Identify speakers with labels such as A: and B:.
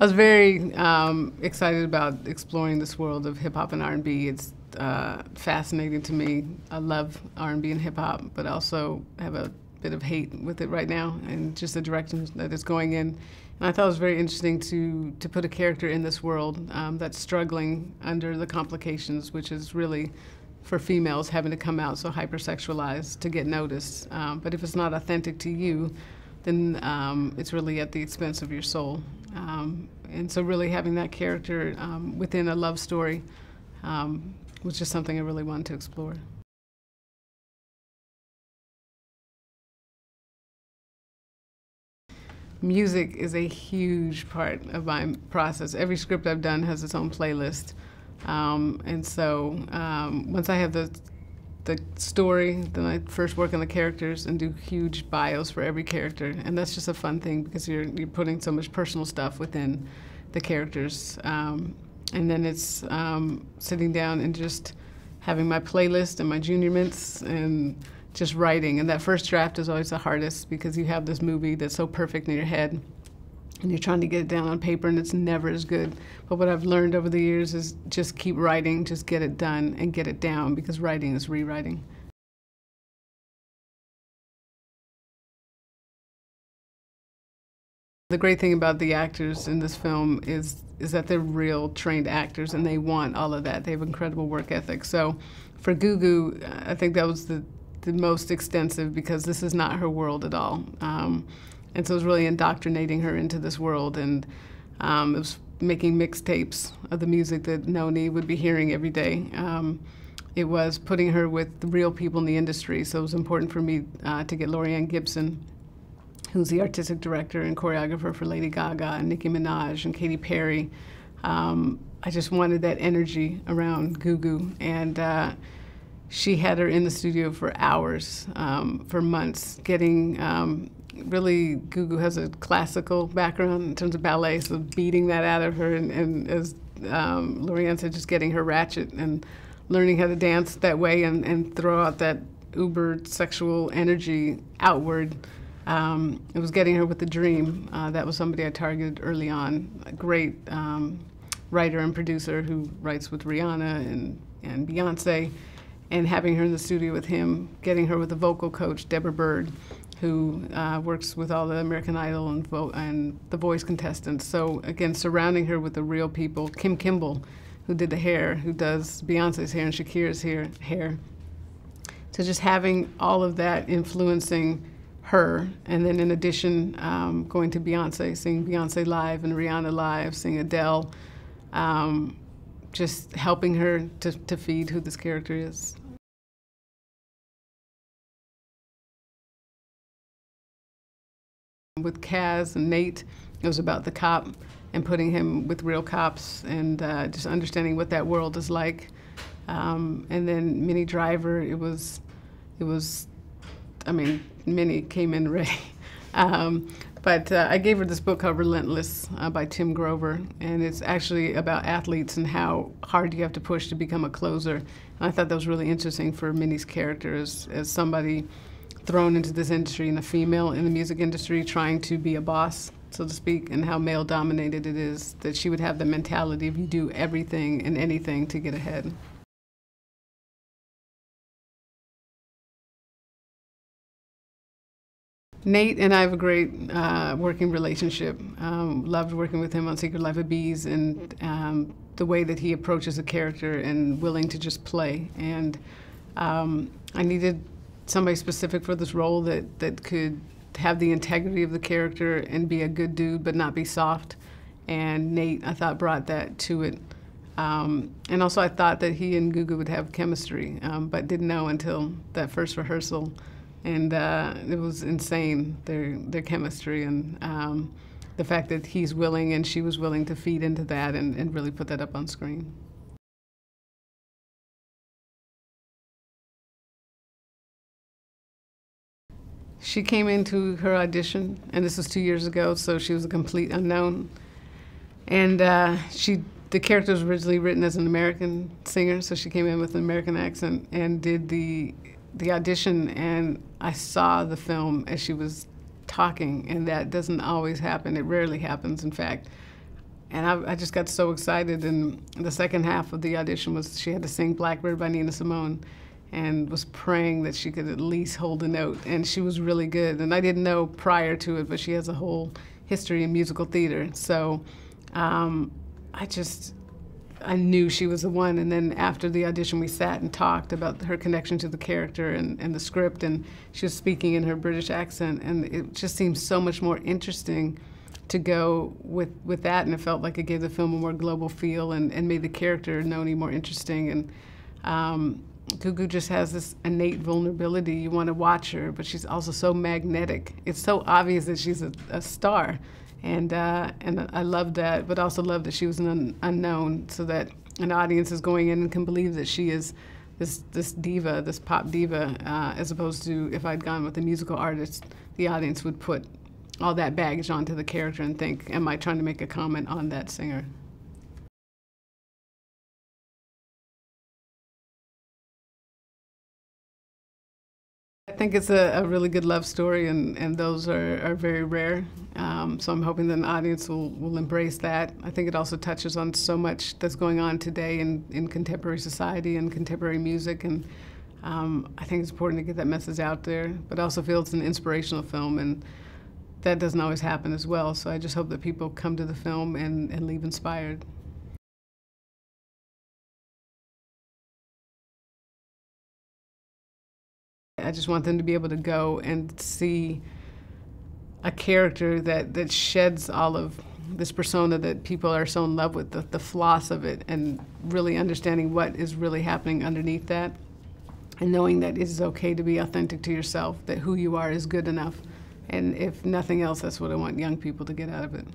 A: I was very excited about exploring this world of hip hop and R&B. It's fascinating to me. I love R&B and hip hop, but I also have a bit of hate with it right now, and just the direction that it's going in. And I thought it was very interesting to put a character in this world that's struggling under the complications, which is really for females having to come out so hypersexualized to get noticed. But if it's not authentic to you, then it's really at the expense of your soul. And so really having that character within a love story was just something I really wanted to explore. Music is a huge part of my process. Every script I've done has its own playlist. And so once I have the story, then I first work on the characters and do huge bios for every character. And that's just a fun thing because you're putting so much personal stuff within the characters. And then it's sitting down and just having my playlist and my junior mints and just writing. And that first draft is always the hardest because you have this movie that's so perfect in your head and you're trying to get it down on paper and it's never as good. But what I've learned over the years is just keep writing, just get it done and get it down, because writing is rewriting. The great thing about the actors in this film is that they're real trained actors and they want all of that. They have incredible work ethic. So for Gugu, I think that was the most extensive because this is not her world at all. And so it was really indoctrinating her into this world, and it was making mixtapes of the music that Noni would be hearing every day. It was putting her with the real people in the industry, so it was important for me to get Laurieann Gibson, who's the artistic director and choreographer for Lady Gaga and Nicki Minaj and Katy Perry. I just wanted that energy around Gugu, and she had her in the studio for hours, for months, getting really, Gugu has a classical background in terms of ballet, so beating that out of her, and as Laurieann said, just getting her ratchet and learning how to dance that way and throw out that uber sexual energy outward. It was getting her with the dream. That was somebody I targeted early on. A great writer and producer who writes with Rihanna and Beyonce, and having her in the studio with him, getting her with a vocal coach, Deborah Bird, who works with all the American Idol and The Voice contestants. So again, surrounding her with the real people. Kim Kimball, who did the hair, who does Beyonce's hair and Shakira's hair. So just having all of that influencing her, and then in addition, going to Beyonce, seeing Beyonce live and Rihanna live, seeing Adele, just helping her to feed who this character is. With Kaz and Nate, it was about the cop and putting him with real cops and just understanding what that world is like. And then Minnie Driver, it was, I mean, Minnie came in ready. But I gave her this book called Relentless by Tim Grover, and it's actually about athletes and how hard you have to push to become a closer. And I thought that was really interesting for Minnie's character as somebody thrown into this industry and a female in the music industry trying to be a boss, so to speak, and how male-dominated it is, that she would have the mentality of you do everything and anything to get ahead. Nate and I have a great working relationship. Loved working with him on Secret Life of Bees, and the way that he approaches a character and willing to just play. And I needed somebody specific for this role that could have the integrity of the character and be a good dude but not be soft. And Nate, I thought, brought that to it. And also I thought that he and Gugu would have chemistry, but didn't know until that first rehearsal. And it was insane, their chemistry, and the fact that he's willing and she was willing to feed into that and really put that up on screen. She came into her audition, and this was 2 years ago, so she was a complete unknown. And the character was originally written as an American singer, so she came in with an American accent and did the audition, and I saw the film as she was talking, and that doesn't always happen. It rarely happens, in fact. And I just got so excited. And the second half of the audition was she had to sing Blackbird by Nina Simone, and was praying that she could at least hold a note. And she was really good. And I didn't know prior to it, but she has a whole history in musical theater. So I knew she was the one. And then after the audition, we sat and talked about her connection to the character and the script, and she was speaking in her British accent, and it just seemed so much more interesting to go with that, and it felt like it gave the film a more global feel and made the character Noni more interesting. And Gugu just has this innate vulnerability. You want to watch her, but she's also so magnetic. It's so obvious that she's a star. And I love that, but also love that she was an unknown, so that an audience is going in and can believe that she is this diva, this pop diva, as opposed to if I'd gone with a musical artist, the audience would put all that baggage onto the character and think, am I trying to make a comment on that singer? I think it's a really good love story, and those are very rare. So I'm hoping that an audience will embrace that. I think it also touches on so much that's going on today in contemporary society and contemporary music, and I think it's important to get that message out there, but I also feel it's an inspirational film, and that doesn't always happen as well. So I just hope that people come to the film and leave inspired. I just want them to be able to go and see a character that sheds all of this persona that people are so in love with, the floss of it, and really understanding what is really happening underneath that, and knowing that it is okay to be authentic to yourself, that who you are is good enough. And if nothing else, that's what I want young people to get out of it.